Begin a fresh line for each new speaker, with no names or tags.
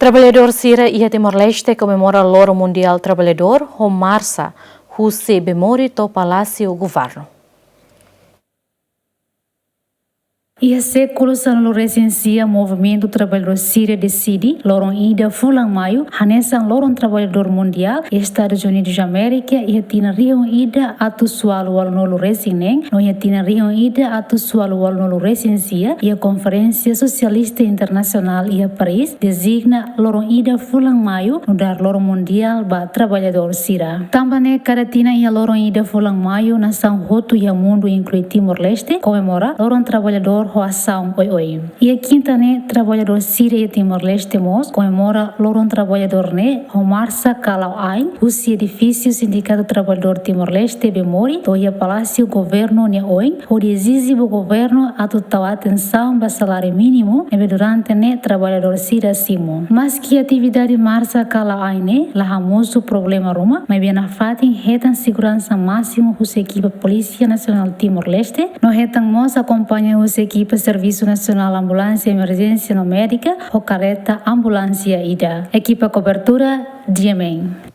Trabalhador Sira e Timor-Leste comemora o Loro Mundial Trabalhador, Marça, José Bemori to Palácio Governo.
E a século sanlo recensia movimento trabalhador Síria decide loron ida fulang maio hanesan loron trabalhador mundial Estados Unidos da América e tina rion ida atu sualu wal nolo resineng no tina rion ida atu sualu wal nolo recensia e a Conferência Socialista Internacional e a Paris designa loron ida fulang maio no dar loron mundial ba trabalhador Síria. Tambane cada tina e a loron ida fulang maio na São Roto e a mundo inclui Timor-Leste comemora loron trabalhador Ação oi. E a quinta trabalhador Síria e Timor-Leste comemora loron trabalhador Marça Kalau Ain, o edifício Sindicato Trabalhador Timor-Leste Bemori, do Palácio Governo Oin, o exige o governo a total atenção para salário mínimo durante trabalhador Síria Simo. Mas que a atividade Marça Kalau Ain lá famoso problema Roma, mas bem na fatin retan segurança máximo os equipa Polícia Nacional Timor-Leste, no retan mos acompanha os equipa Serviço Nacional Ambulância Emergência Médica ou carreta Ambulância IDA. Equipa cobertura DMN.